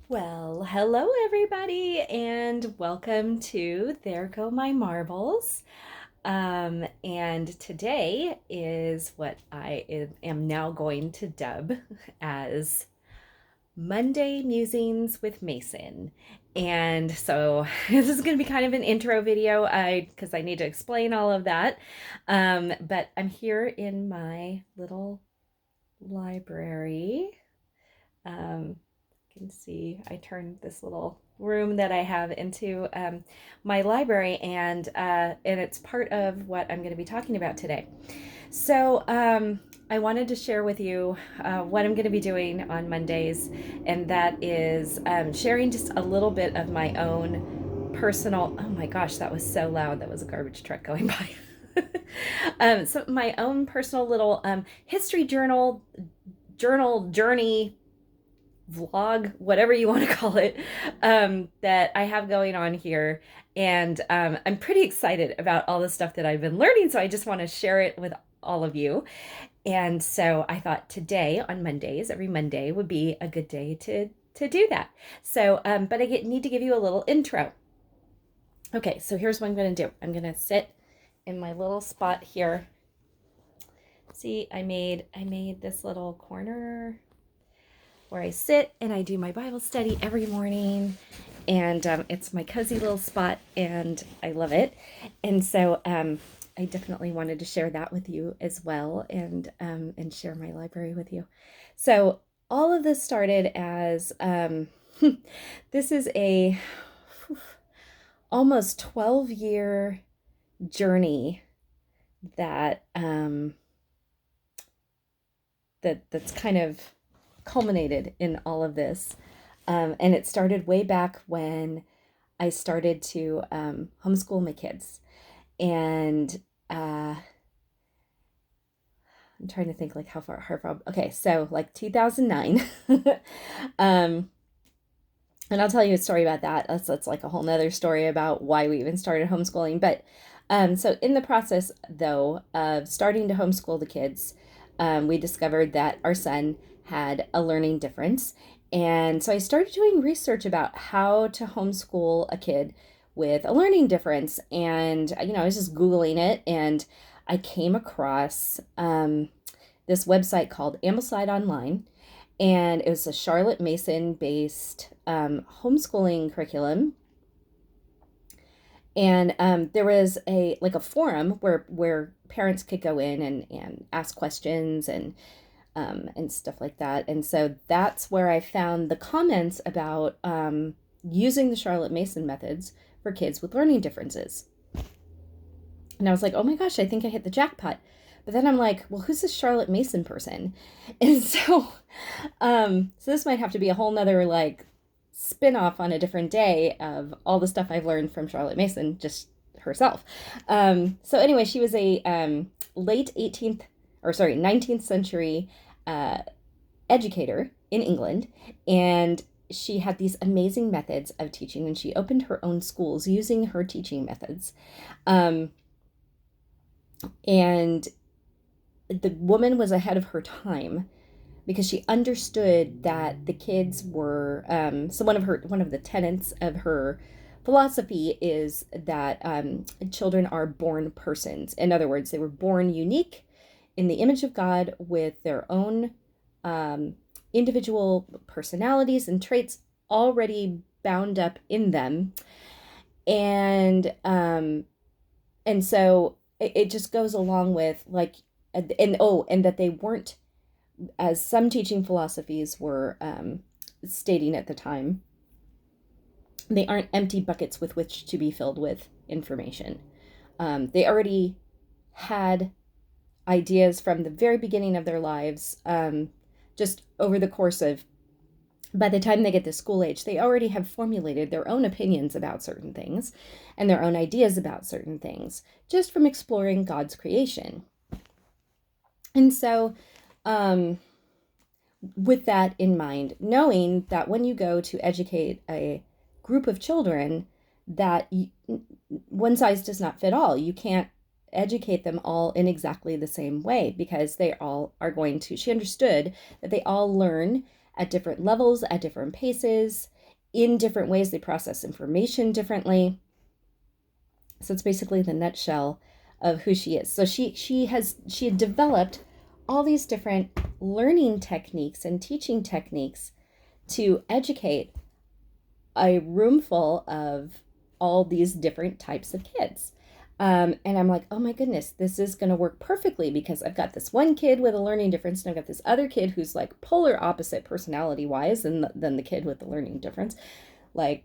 Well, hello everybody, and welcome to There Go My Marbles. And today is what am now going to dub as Monday Musings with Mason. And so this is going to be kind of an intro video, because I need to explain all of that. But I'm here in my little library. You can see I turned this little room that I have into my library, and it's part of what I'm going to be talking about today. So I wanted to share with you what I'm going to be doing on Mondays, and that is sharing just a little bit of my own personal. Oh my gosh, that was so loud! That was a garbage truck going by. So my own personal little history journey vlog, whatever you want to call it, that I have going on here. And I'm pretty excited about all the stuff that I've been learning. So I just want to share it with all of you. And so I thought today on Mondays, every Monday would be a good day to do that. So, but need to give you a little intro. Okay, so here's what I'm going to do. I'm going to sit in my little spot here. See, I made this little corner where I sit and I do my Bible study every morning. And it's my cozy little spot, and I love it. And so I definitely wanted to share that with you as well, and share my library with you. So all of this started as this is a almost 12-year journey that that's kind of culminated in all of this. And it started way back when I started to homeschool my kids. And I'm trying to think like how far. Okay, so like 2009. um, and I'll tell you a story about that. That's like a whole nother story about why we even started homeschooling. But so in the process, though, of starting to homeschool the kids, we discovered that our son had a learning difference. And so I started doing research about how to homeschool a kid with a learning difference. And, I was just Googling it, and I came across this website called Ambleside Online. And it was a Charlotte Mason based homeschooling curriculum. And there was a forum where parents could go in and ask questions and stuff like that. And so that's where I found the comments about using the Charlotte Mason methods for kids with learning differences. And I was like, oh my gosh, I think I hit the jackpot. But then I'm like, well, who's this Charlotte Mason person? And so this might have to be a whole nother like spin-off on a different day of all the stuff I've learned from Charlotte Mason, just herself. So anyway, she was a late 19th century educator in England, and she had these amazing methods of teaching, and she opened her own schools using her teaching methods. And the woman was ahead of her time because she understood that the kids were so one of the tenets of her philosophy is that children are born persons. In other words, they were born unique in the image of God with their own individual personalities and traits already bound up in them. And so it just goes along with like and that they weren't, as some teaching philosophies were stating at the time, they aren't empty buckets with which to be filled with information. They already had ideas from the very beginning of their lives, just over the course of, by the time they get to school age, they already have formulated their own opinions about certain things and their own ideas about certain things, just from exploring God's creation. And so, with that in mind, knowing that when you go to educate a group of children, that one size does not fit all. You can't educate them all in exactly the same way, because they all she understood that they all learn at different levels, at different paces, in different ways. They process information differently. So it's basically the nutshell of who she is. So she had developed all these different learning techniques and teaching techniques to educate a room full of all these different types of kids. And I'm like, oh my goodness, this is going to work perfectly because I've got this one kid with a learning difference, and I've got this other kid who's like polar opposite personality wise than the kid with the learning difference. Like,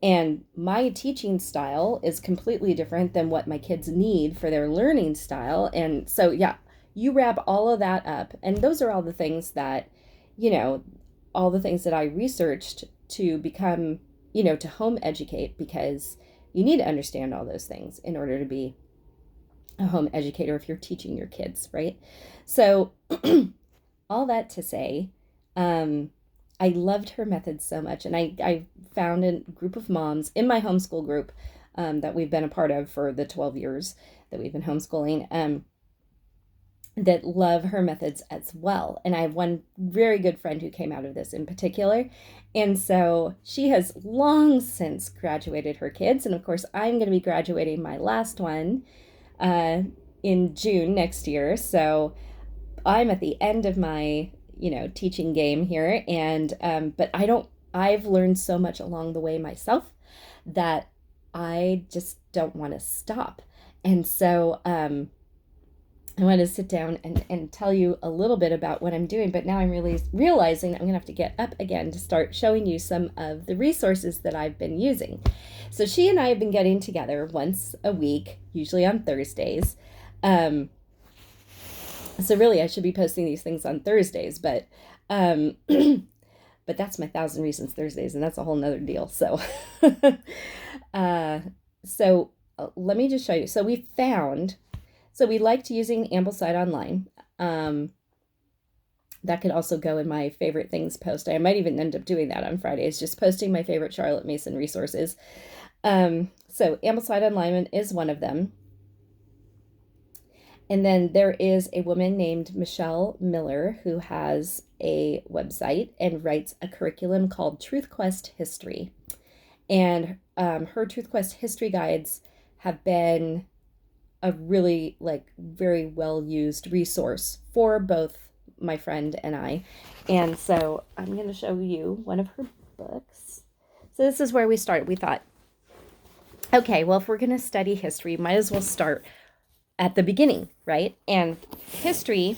and my teaching style is completely different than what my kids need for their learning style. And so, yeah, you wrap all of that up. And those are all the things that, all the things that I researched to become, to home educate, because you need to understand all those things in order to be a home educator if you're teaching your kids, right? So, all that to say, I loved her methods so much. And I found a group of moms in my homeschool group that we've been a part of for the 12 years that we've been homeschooling that love her methods as well. And I have one very good friend who came out of this in particular. And so she has long since graduated her kids. And of course, I'm going to be graduating my last one in June next year. So I'm at the end of my teaching game here, and but I've learned so much along the way myself that I just don't want to stop. And so I want to sit down and tell you a little bit about what I'm doing, but now I'm really realizing I'm gonna have to get up again to start showing you some of the resources that I've been using. So she and I have been getting together once a week, usually on Thursdays. So really, I should be posting these things on Thursdays, but but that's my 1,000 Reasons Thursdays, and that's a whole nother deal. So, let me just show you. So we liked using Ambleside Online. That could also go in my favorite things post. I might even end up doing that on Fridays, just posting my favorite Charlotte Mason resources. So Ambleside Online is one of them. And then there is a woman named Michelle Miller who has a website and writes a curriculum called Truth Quest History. And her Truth Quest History guides have been a really very well used resource for both my friend and I. And so I'm going to show you one of her books. So this is where we started. We thought, okay, well, if we're going to study history, might as well start at the beginning, right? And history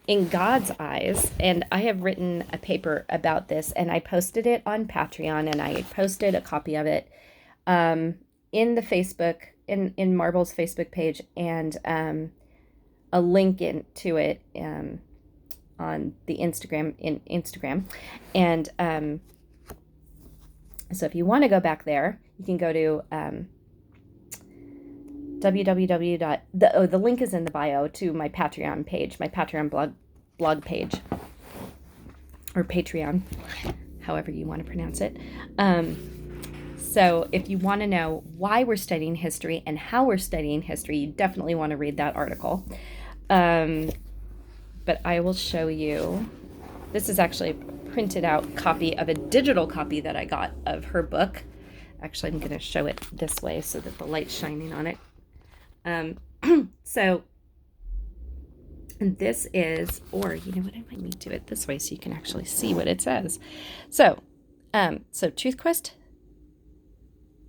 in God's eyes, and I have written a paper about this, and I posted it on Patreon, and I posted a copy of it in the Facebook, in Marble's Facebook page, and a link to it on the Instagram. And so if you want to go back there, you can go to the link is in the bio to my Patreon page, my Patreon blog page, or Patreon, however you want to pronounce it. So if you want to know why we're studying history and how we're studying history, you definitely want to read that article. But I will show you. This is actually a printed out copy of a digital copy that I got of her book. Actually, I'm going to show it this way so that the light's shining on it. So this is, or you know what, I might need to do it this way so you can actually see what it says. So Truth Quest,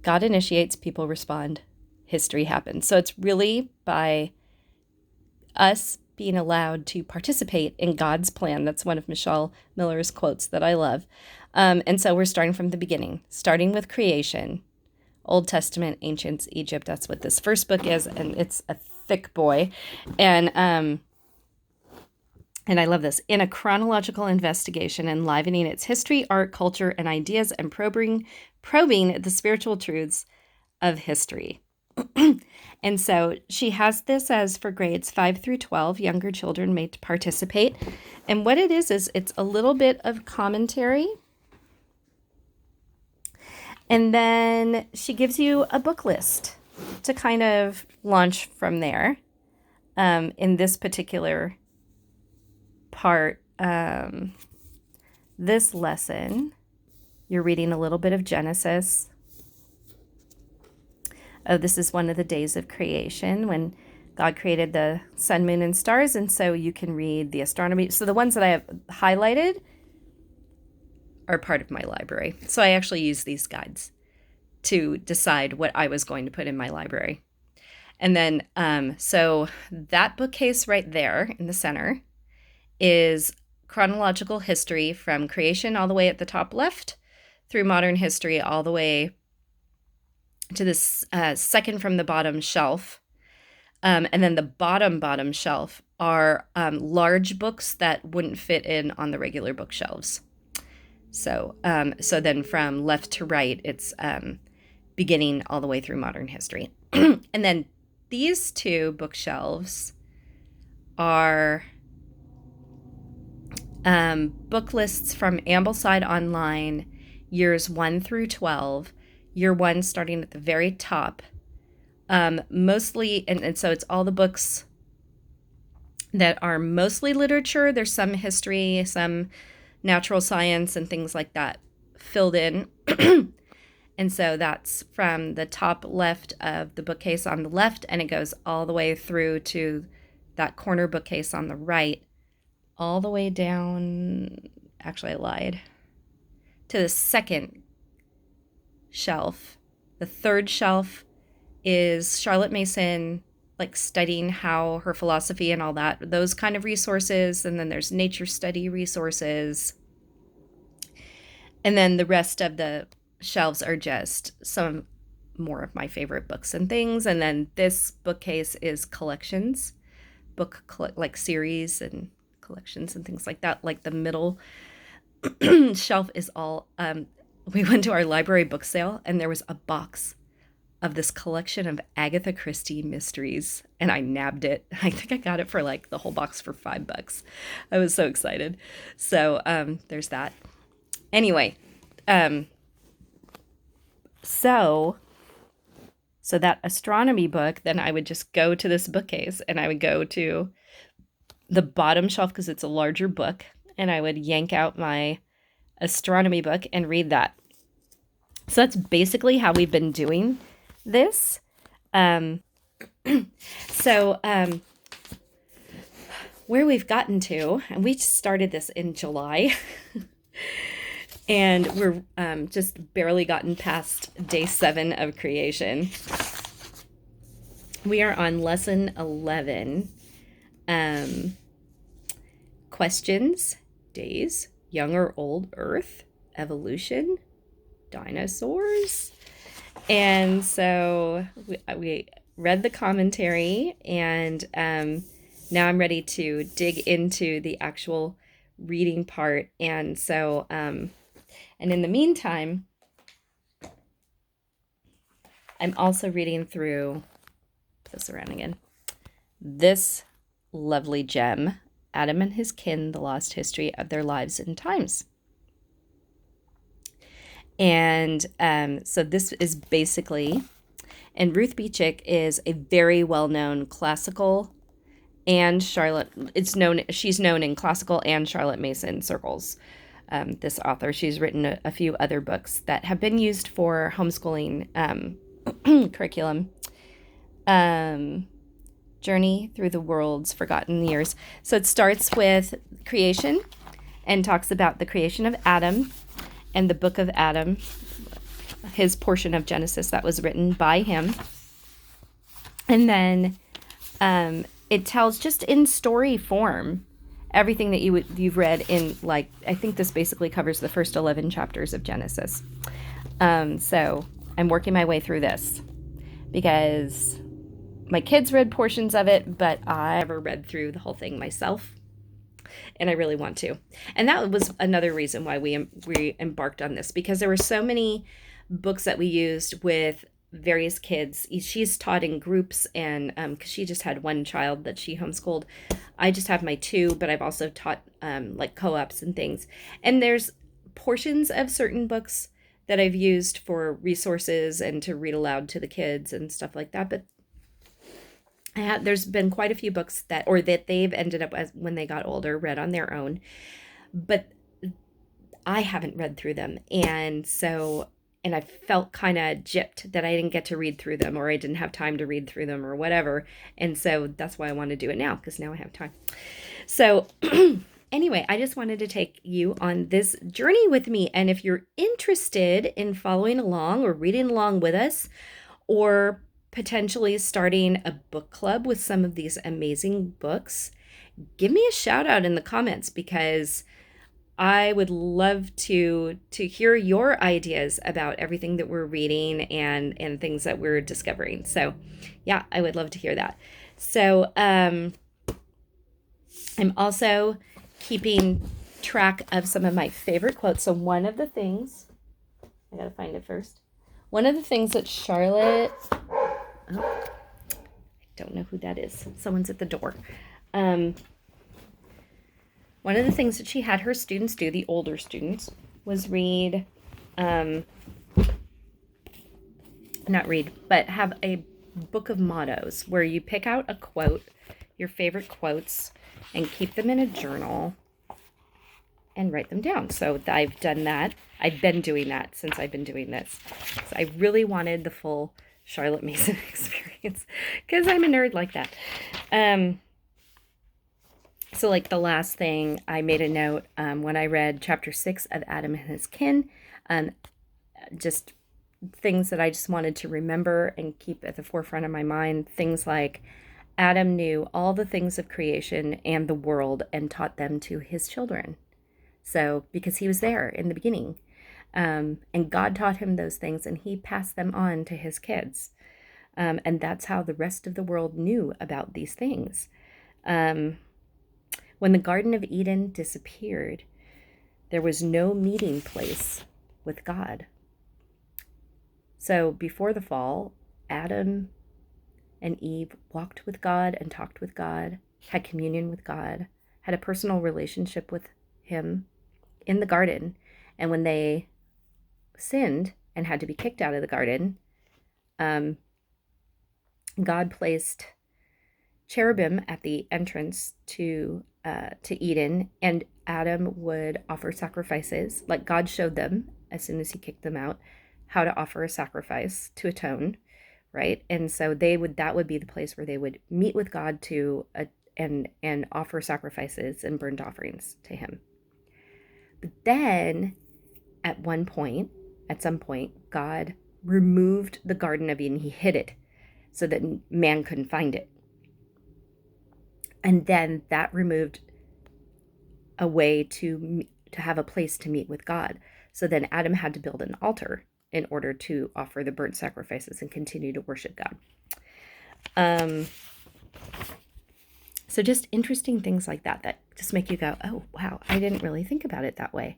God initiates, people respond, history happens. So it's really by us being allowed to participate in God's plan. That's one of Michelle Miller's quotes that I love. And so we're starting from the beginning, starting with creation, Old Testament, Ancient Egypt. That's what this first book is, and it's a thick boy. And I love this. In a chronological investigation, enlivening its history, art, culture, and ideas, and probing the spiritual truths of history. And so she has this as for grades 5 through 12. Younger children may participate. And what it is it's a little bit of commentary. And then she gives you a book list to kind of launch from there. In this particular part, this lesson, You're reading a little bit of Genesis. Oh, this is one of the days of creation when God created the sun, moon, and stars. And so you can read the astronomy. So the ones that I have highlighted are part of my library. So I actually use these guides to decide what I was going to put in my library. And then, so that bookcase right there in the center is chronological history from creation all the way at the top left through modern history all the way to this second from the bottom shelf. And then the bottom shelf are large books that wouldn't fit in on the regular bookshelves. So then from left to right, it's beginning all the way through modern history. And then these two bookshelves are book lists from Ambleside Online, years 1 through 12, year 1 starting at the very top. Mostly, and so it's all the books that are mostly literature. There's some history, some natural science, and things like that filled in. And so that's from the top left of the bookcase on the left, and it goes all the way through to that corner bookcase on the right, all the way down. Actually, I lied. To the second shelf. The third shelf is Charlotte Mason, like studying how her philosophy and all that, those kind of resources. And then there's nature study resources. And then the rest of the shelves are just some more of my favorite books and things. And then this bookcase is collections, like series and collections and things like that. Like the middle shelf is all, we went to our library book sale and there was a box of this collection of Agatha Christie mysteries, and I nabbed it. I think I got it for like the whole box for $5. I was so excited. So there's that. Anyway, so that astronomy book, then I would just go to this bookcase and I would go to the bottom shelf because it's a larger book, and I would yank out my astronomy book and read that. So that's basically how we've been doing this. So where we've gotten to, and we started this in July, and we're just barely gotten past day 7 of creation. We are on lesson 11. Questions, days, young or old Earth, evolution, dinosaurs. And so we read the commentary, and now I'm ready to dig into the actual reading part. And so, and in the meantime, I'm also reading through, put this around again, this lovely gem, Adam and His Kin, The Lost History of Their Lives and Times. And so this is basically, and Ruth Beechick is a very well-known classical and she's known in classical and Charlotte Mason circles. This author, she's written a few other books that have been used for homeschooling curriculum. Journey Through the World's Forgotten Years. So it starts with creation and talks about the creation of Adam and the book of Adam, his portion of Genesis that was written by him. And then it tells just in story form everything that you've read in, like, I think this basically covers the first 11 chapters of Genesis. So I'm working my way through this because my kids read portions of it, but I never read through the whole thing myself, and I really want to. And that was another reason why we embarked on this, because there were so many books that we used with various kids. She's taught in groups, and because she just had one child that she homeschooled. I just have my 2, but I've also taught like co-ops and things. And there's portions of certain books that I've used for resources and to read aloud to the kids and stuff like that. But there's been quite a few books that they've ended up, as when they got older, read on their own. But I haven't read through them. And so, and I felt kind of gypped that I didn't get to read through them, or I didn't have time to read through them or whatever. And so that's why I want to do it now, because now I have time. So anyway, I just wanted to take you on this journey with me. And if you're interested in following along or reading along with us, or potentially starting a book club with some of these amazing books, give me a shout out in the comments, because I would love to hear your ideas about everything that we're reading and things that we're discovering. So yeah, I would love to hear that. So I'm also keeping track of some of my favorite quotes. So one of the things, I gotta find it first. One of the things that Charlotte, I don't know who that is. Someone's at the door. One of the things that she had her students do, the older students, was read, not read, but have a book of mottos where you pick out a quote, your favorite quotes, and keep them in a journal and write them down. So I've done that. I've been doing that since I've been doing this. So I really wanted the full Charlotte Mason experience, because I'm a nerd like that. So like the last thing, I made a note when I read chapter 6 of Adam and His Kin, just things that I just wanted to remember and keep at the forefront of my mind. Things like Adam knew all the things of creation and the world and taught them to his children. So because he was there in the beginning, and God taught him those things, and he passed them on to his kids. And that's how the rest of the world knew about these things. When the Garden of Eden disappeared, there was no meeting place with God. So before the fall, Adam and Eve walked with God and talked with God, had communion with God, had a personal relationship with him in the garden. And when they sinned and had to be kicked out of the garden, God placed cherubim at the entrance to Eden, and Adam would offer sacrifices. Like God showed them as soon as he kicked them out how to offer a sacrifice to atone, right? And so that would be the place where they would meet with God and offer sacrifices and burnt offerings to him. But then at some point, God removed the Garden of Eden. He hid it so that man couldn't find it. And then that removed a way to have a place to meet with God. So then Adam had to build an altar in order to offer the burnt sacrifices and continue to worship God. So just interesting things like that just make you go, oh, wow, I didn't really think about it that way.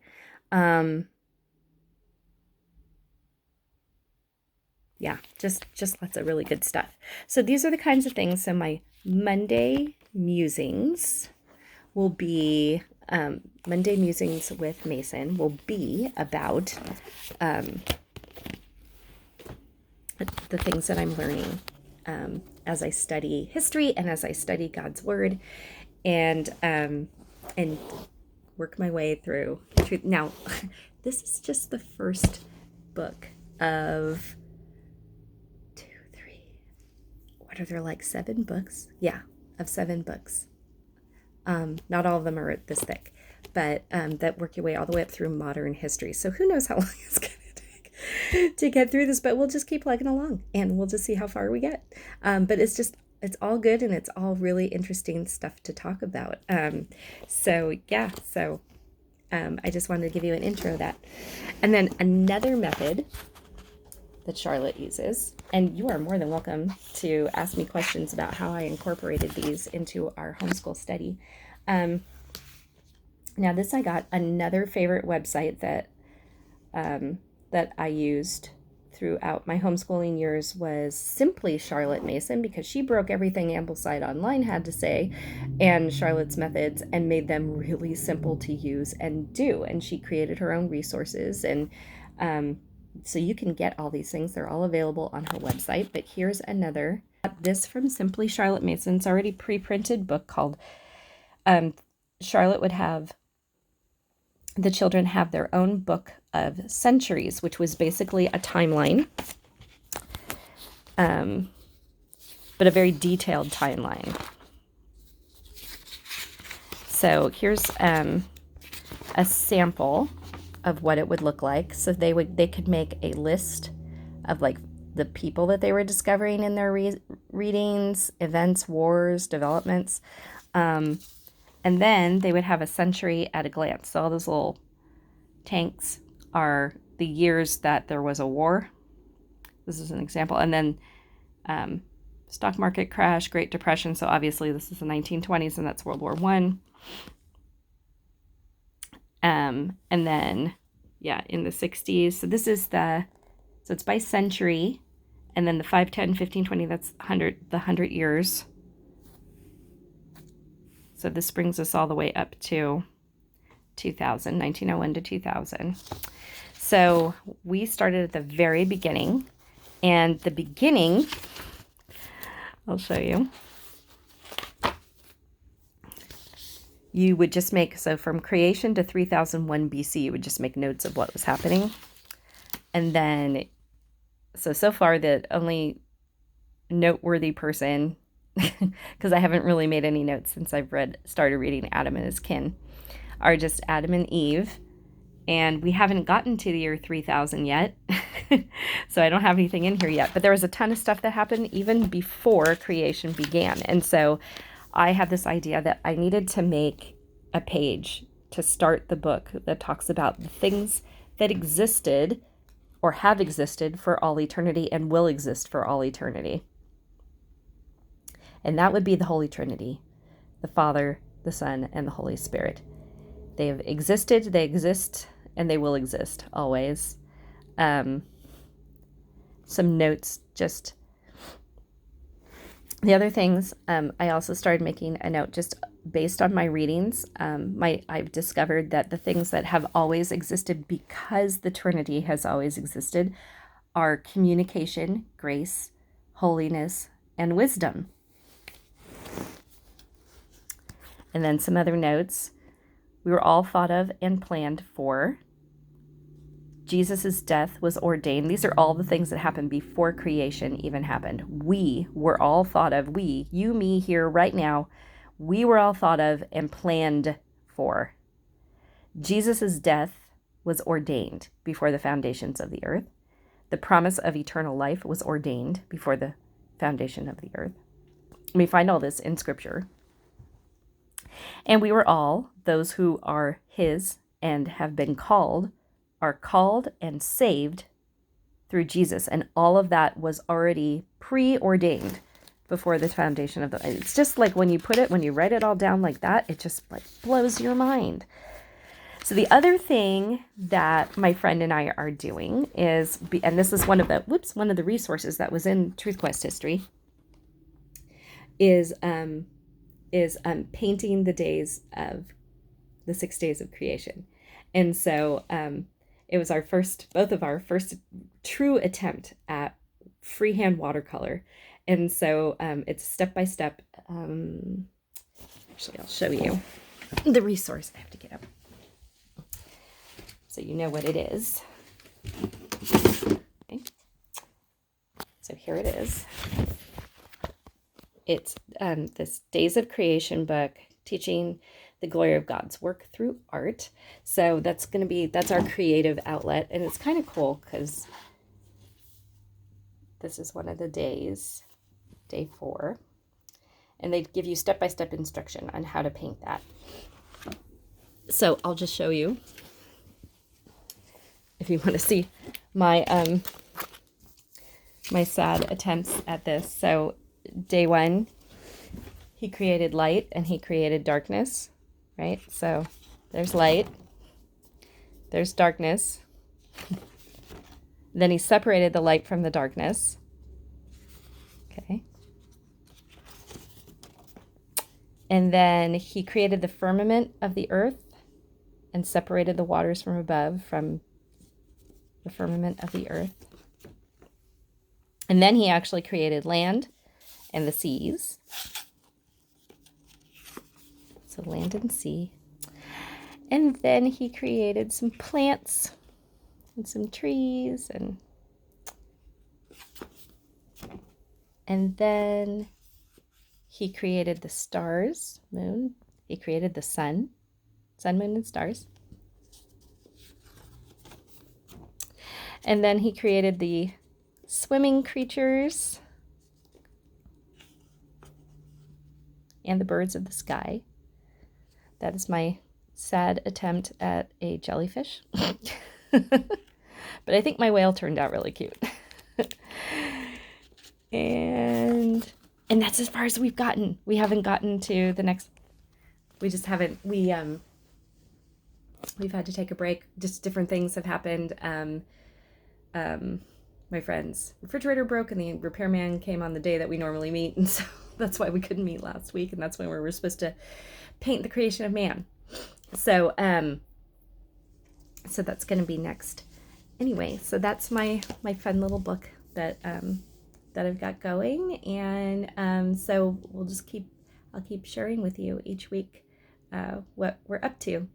Yeah, just lots of really good stuff. So these are the kinds of things. So my Monday musings will be, Monday musings with Mason will be about the things that I'm learning as I study history and as I study God's Word, and work my way through. Now, this is just the first book of 2, 3. What are there, like 7 books? Yeah, of 7 books. Not all of them are this thick, but that work your way all the way up through modern history. So who knows how long it's going to take to get through this, but we'll just keep plugging along and we'll just see how far we get. But it's all good, and it's all really interesting stuff to talk about. So yeah, I just wanted to give you an intro of that. And then another method that Charlotte uses, and you are more than welcome to ask me questions about how I incorporated these into our homeschool study. Now this, I got another favorite website that I used throughout my homeschooling years was simply Charlotte Mason, because she broke everything Ambleside Online had to say and Charlotte's methods and made them really simple to use and do. And she created her own resources, and so you can get all these things. They're all available on her website. But here's another. This from Simply Charlotte Mason. It's already pre-printed book called Charlotte would have the children have their own book of centuries, which was basically a timeline, but a very detailed timeline. So here's a sample of what it would look like. So they could make a list of like the people that they were discovering in their readings, events, wars, developments. And then they would have a century at a glance. So all those little tanks are the years that there was a war. This is an example. And then stock market crash, Great Depression. So obviously this is the 1920s, and that's World War I. And then, yeah, in the 60s. So this is so it's by century. And then the 5, 10, 15, 20, that's 100, the 100 years. So this brings us all the way up to 2000, 1901 to 2000. So we started at the very beginning. And the beginning, I'll show you. You would just make, so from creation to 3001 BC, you would just make notes of what was happening. And then, so far the only noteworthy person, because I haven't really made any notes since I've started reading Adam and His Kin, are just Adam and Eve. And we haven't gotten to the year 3000 yet. So I don't have anything in here yet. But there was a ton of stuff that happened even before creation began. And so I had this idea that I needed to make a page to start the book that talks about the things that existed or have existed for all eternity and will exist for all eternity. And that would be the Holy Trinity, the Father, the Son, and the Holy Spirit. They have existed, they exist, and they will exist always. Some notes, just the other things. I also started making a note just based on my readings. I've discovered that the things that have always existed because the Trinity has always existed are communication, grace, holiness, and wisdom. And then some other notes. We were all thought of and planned for. Jesus' death was ordained. These are all the things that happened before creation even happened. We were all thought of, you, me, here, right now, we were all thought of and planned for. Jesus' death was ordained before the foundations of the earth. The promise of eternal life was ordained before the foundation of the earth. We find all this in Scripture. And we were all, those who are His and have been called, are called and saved through Jesus. And all of that was already preordained before the foundation of the... It's just like when you write it all down like that, it just like blows your mind. So the other thing that my friend and I are doing is, and this is one of the resources that was in Truth Quest history, is painting the days of the 6 days of creation. And so it was both of our first true attempt at freehand watercolor. And so it's step-by-step. Actually, I'll show you the resource. I have to get up so you know what it is. Okay. So here it is. It's this Days of Creation book, teaching the glory of God's work through art. So that's our creative outlet. And it's kind of cool because this is one of the days, day 4. And they give you step-by-step instruction on how to paint that. So I'll just show you if you want to see my my sad attempts at this. So day 1, he created light and he created darkness, right? So there's light, there's darkness. Then he separated the light from the darkness. Okay. And then he created the firmament of the earth and separated the waters from above from the firmament of the earth. And then he actually created land and the seas. So land and sea. And then he created some plants and some trees, and then he created the stars, moon. He created the sun, moon, and stars. And then he created the swimming creatures and the birds of the sky. That is my sad attempt at a jellyfish. But I think my whale turned out really cute. and that's as far as we've gotten. We haven't gotten to the next. We just haven't. We've had to take a break. Just different things have happened. My friend's refrigerator broke, and the repairman came on the day that we normally meet, and so that's why we couldn't meet last week, and that's when we were supposed to paint the creation of man. So so that's going to be next. Anyway, so that's my fun little book that I've got going, and so I'll keep sharing with you each week what we're up to.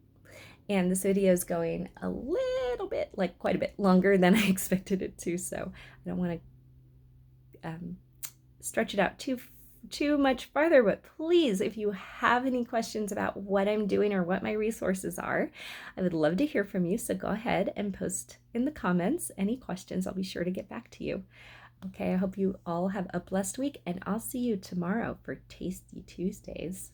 And this video is going a little bit, like quite a bit longer than I expected it to, so I don't want to stretch it out too much farther, but please, if you have any questions about what I'm doing or what my resources are, I would love to hear from you. So go ahead and post in the comments any questions. I'll be sure to get back to you. Okay, I hope you all have a blessed week, and I'll see you tomorrow for Tasty Tuesdays.